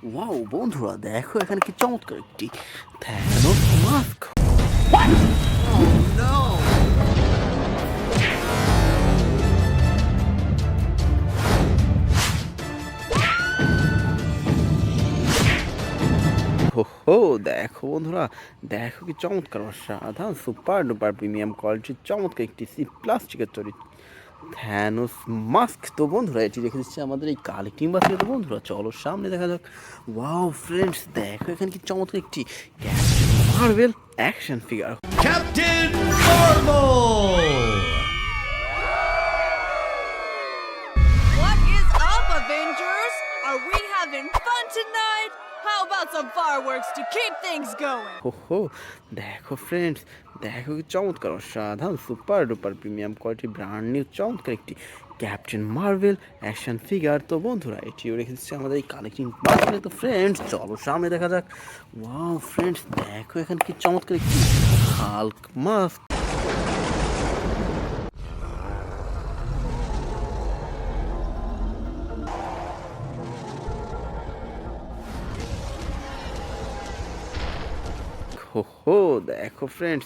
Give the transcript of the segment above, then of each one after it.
Wow বন্ধুরা, দেখো এখানে কি চমৎকার একটি থ্যানোস মাস্ক। হো, দেখো বন্ধুরা, দেখো কি চমৎকার অসাধারণ সুপার ডুপার প্রিমিয়াম কোয়ালিটির চমৎকার একটি প্লাস্টিকের তৈরি থ্যানোস মাস্ক। তো বন্ধুরা, এটি রেখে দিচ্ছে আমাদের এই কালেক্টিং বাস্কেটে। তো বন্ধুরা, চলো সামনে দেখা যাক। ওয়াও ফ্রেন্ডস, দেখো এখানে কি চমৎকার একটি captain Marvel action figure. Captain Marvel! What is up, Avengers? Are we having fun tonight? How about some fireworks to keep things going? হো, দেখো ফ্রেন্ডস, দেখো কি চমৎকার অসাধারণ super duper premium quality brand new চমৎকার একটি ক্যাপ্টেন মার্ভেল অ্যাকশন ফিগার। তো বন্ধুরা, এটিও রেখে দিচ্ছে আমাদের এই কালেক্টিং বাস্কেটে। তো ফ্রেন্ডস, চলো সামনে দেখা যাক। ওয়াও ফ্রেন্ডস, দেখো এখানে কি চমৎকার একটি হাল্ক মাস্ক। হো, দেখো ফ্রেন্ডস,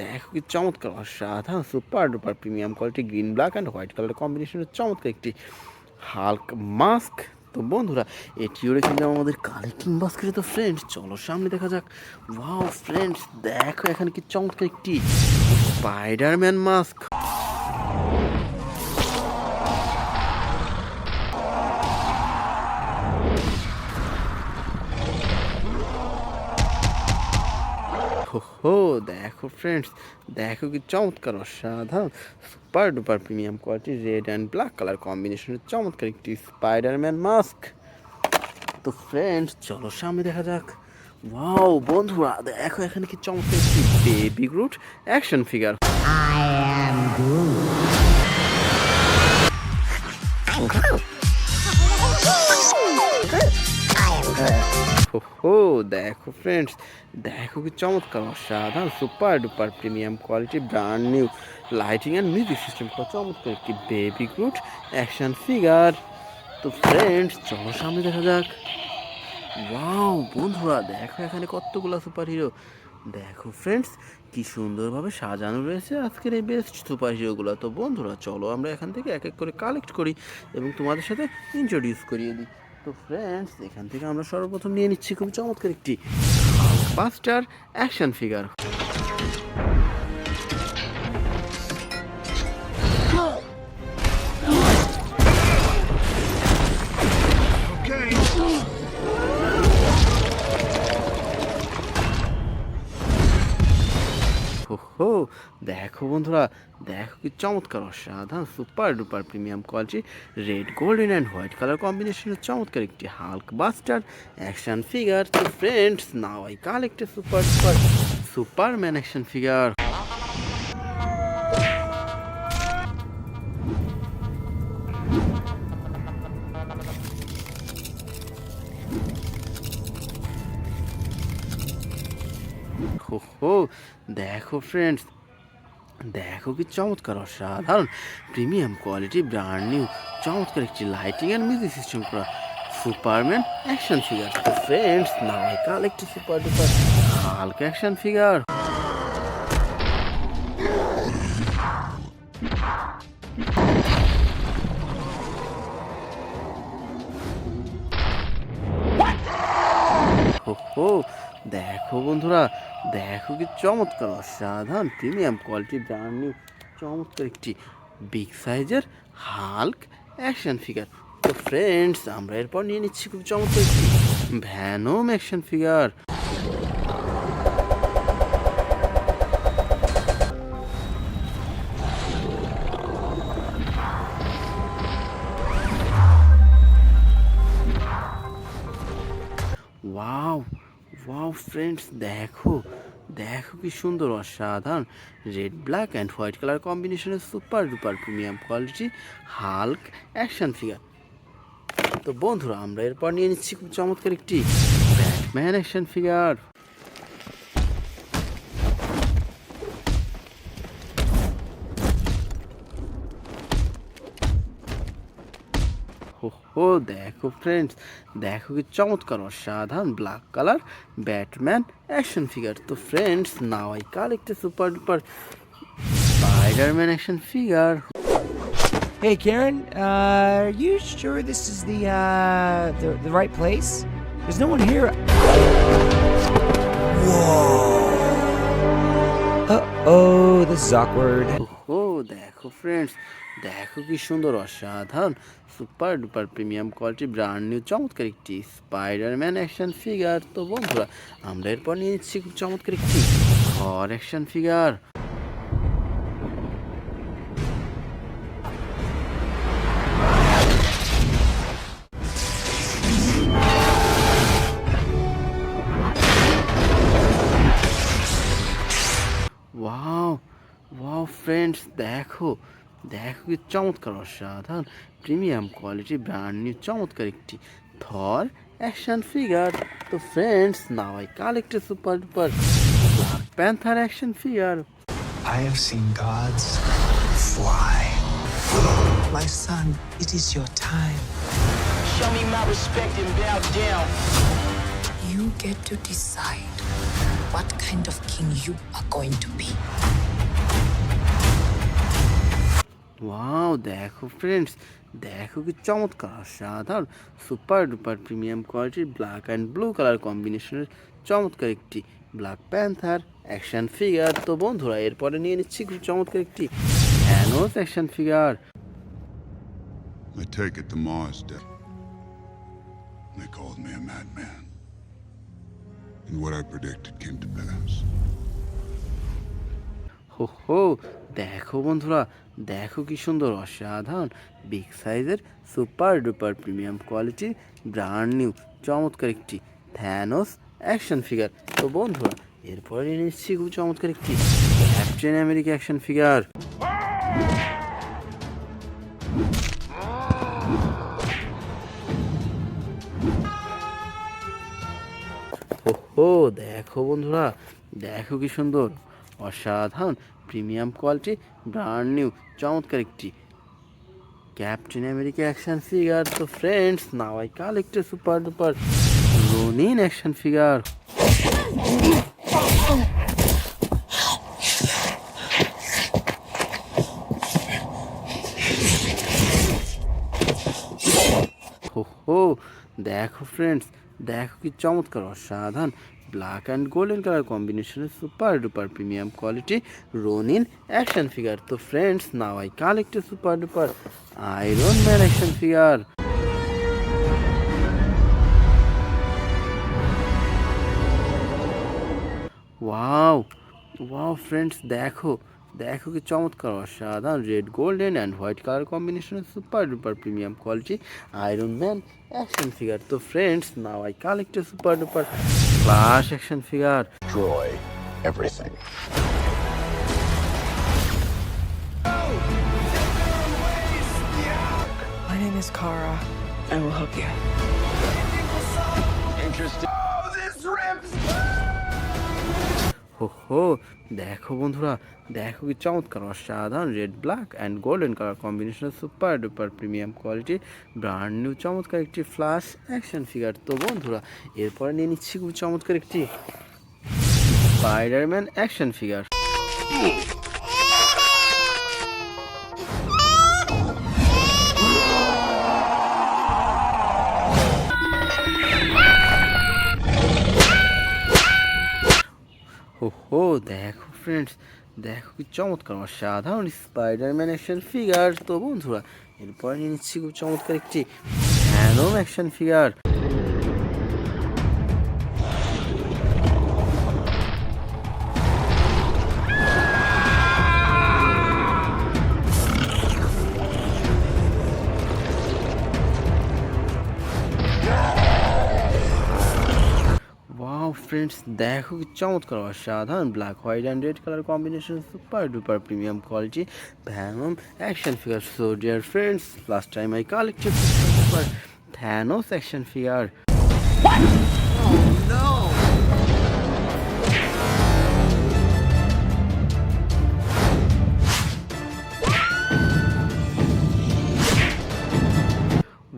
দেখো কি চমৎকার অসাধারণ super duper premium quality green black and white colour কম্বিনেশনের চমৎকার একটি হাল্ক মাস্ক। তো বন্ধুরা, এটিও রেখে দিলাম আমাদের কালেক্টিং বাস্কেটে। তো ফ্রেন্ডস, চলো সামনে দেখা যাক। ওয়াও ফ্রেন্ডস, দেখো এখানে কি চমৎকার একটি স্পাইডারম্যান মাস্ক। হো, দেখো ফ্রেন্ডস, দেখো কি চমৎকার অসাধারণ super duper premium quality red and black colour কম্বিনেশনের চমৎকার একটি স্পাইডারম্যান মাস্ক। তো ফ্রেন্ডস, চলো সামনে দেখা যাক। ওয়াও বন্ধুরা, দেখো এখানে কি চমৎকার একটি বেবি গ্রুট অ্যাকশন ফিগার। হো, দেখো ফ্রেন্ডস, দেখো কি চমৎকার অসাধারণ super duper premium quality brand new lighting and music system করা চমৎকার একটি বেবি গ্রুট অ্যাকশন ফিগার। তো ফ্রেন্ডস, চলো সামনে দেখা যাক। ওয়াও বন্ধুরা, দেখো এখানে কতগুলো সুপার হিরো। দেখো ফ্রেন্ডস, কি সুন্দরভাবে সাজানো রয়েছে আজকের এই বেস্ট সুপার হিরোগুলো। তো বন্ধুরা, চলো আমরা এখান থেকে এক এক করে কালেক্ট করি এবং তোমাদের সাথে ইন্ট্রোডিউস করিয়ে দিই। তো ফ্রেন্ডস, এখান থেকে আমরা সর্বপ্রথম নিয়ে নিচ্ছি খুব চমৎকার একটি বাস্টার অ্যাকশন ফিগার। হো, দেখো বন্ধুরা, দেখো কি চমৎকার অসাধারণ super duper premium quality red golden and white colour কম্বিনেশনের চমৎকার একটি হাল্ক বাস্টার অ্যাকশন ফিগার। তো friends, now I collect a Superman action figure. হো, দেখো ফ্রেন্ডস, দেখো কি চমৎকার অসাধারণ প্রিমিয়াম কোয়ালিটি ব্র্যান্ড নিউ চমৎকার একটি লাইটিং অ্যান্ড মিউজিক সিস্টেম করা সুপারম্যান অ্যাকশন ফিগার। তো friends, now I collect super duper Hulk action figure. হো, দেখো বন্ধুরা, দেখো কি চমৎকার অসাধারণ প্রিমিয়াম কোয়ালিটি ব্র্যান্ড নিউ চমৎকার একটি বিগ সাইজের হাল্ক অ্যাকশন ফিগার। তো ফ্রেন্ডস, আমরা এরপর নিয়ে নিচ্ছি খুব চমৎকার একটি Venom action figure. Wow wow friends, দেখো দেখো কি সুন্দর অসাধারণ red black and white colour কম্বিনেশনের super duper premium quality Hulk action figure. তো বন্ধুরা, আমরা এরপর নিয়ে নিচ্ছি খুব চমৎকার একটি ব্যাটম্যান অ্যাকশন ফিগার। হো দেখো ফ্রেন্ডস, দেখো কি চমৎকার অসাধারণ black colour Batman action figure. তো friends, now I collect a super duper Spiderman action figure. Hey, Karen, are you sure this is the right place? There's no one here. Whoa. Uh-oh, this is awkward. ও দেখো friends, দেখো কি সুন্দর অসাধারণ super duper premium quality brand new চমৎকার একটি Spiderman action figure. তো বন্ধুরা, আমরা এরপর নিয়ে নিচ্ছি খুব চমৎকার একটি Thor action figure. Wow wow friends, দেখো দেখো কি চমৎকার অসাধারণ প্রিমিয়াম কোয়ালিটি ব্র্যান্ড নিউ চমৎকার একটি থর অ্যাকশন ফিগার। তো friends, now I collect a super duper black panther action figure. I have seen gods fly. My son, it is your time. Show me my respect and bow down. You get to decide what kind of king you are going to be. Wow দেখো friends, দেখো কি চমৎকার অসাধারণ super duper premium কোয়ালিটির black and blue colour কম্বিনেশনের চমৎকার একটি black panther action figure. তো বন্ধুরা, এরপরে নিয়ে নিচ্ছি খুব চমৎকার একটি Thanos action figure. I take it the Mars dead. They called me a madman. And what I predicted came to pass. হো হো দেখো বন্ধুরা, দেখো কি সুন্দর অসাধারণ বিগ সাইজের সুপার ডুপার প্রিমিয়াম কোয়ালিটির ব্র্যান্ড নিউ চমৎকার একটি থ্যানোস অ্যাকশন ফিগার। তো বন্ধুরা, এরপরে নিয়ে নিচ্ছি খুব চমৎকার একটি ক্যাপ্টেন আমেরিকা অ্যাকশন ফিগার। ও দেখো বন্ধুরা, দেখো কি সুন্দর অসাধারণ প্রিমিয়াম কোয়ালিটি ব্র্যান্ড নিউ চমৎকার একটি ক্যাপ্টেন আমেরিকা অ্যাকশন ফিগার। তো friends, now I collect a super duper Ronin action figure. হো দেখো ফ্রেন্ডস, দেখো কি চমৎকার অসাধারণ ব্ল্যাক অ্যান্ড গোল্ডেন কালার কম্বিনেশনের super duper premium quality Ronin action figure. তো friends, now I collect a super duper Iron Man action figure. Wow wow friends, দেখো দেখো কি চমৎকার অসাধারণ red golden and white colour কম্বিনেশনের super duper premium quality Iron Man action figure. তো friends, now I collect a super duper Flash action figure. Destroy everything. My name is Kara. I will help you. Interesting. হো হো দেখো বন্ধুরা, দেখো কি চমৎকার অসাধারণ red black and golden colour combination super duper premium quality brand new চমৎকার একটি ফ্ল্যাশ অ্যাকশন ফিগার। তো বন্ধুরা, এরপরে নিয়ে নিচ্ছি খুব চমৎকার একটি স্পাইডারম্যান অ্যাকশন ফিগার। হো দেখো ফ্রেন্ডস, দেখো কি চমৎকার অসাধারণ স্পাইডারম্যান অ্যাকশন ফিগার। তো বন্ধুরা, এরপরে নিয়ে নিচ্ছি খুব চমৎকার একটি ভ্যানম অ্যাকশন ফিগার। ফ্রেন্ডস, দেখো কি চমৎকার অসাধারণ black white and red colour combination super duper premium quality Venom action figure. So dear friends, last time I collected super Thanos action figure.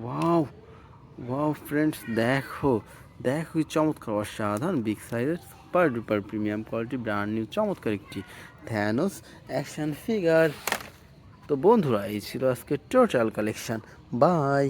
Wow, friends, দেখো দেখো কি চমৎকার অসাধারণ বিগ সাইজের super duper premium quality brand new চমৎকার একটি Thanos action figure. তো বন্ধুরা, এই ছিল আজকে টোটাল কালেকশন। বাই।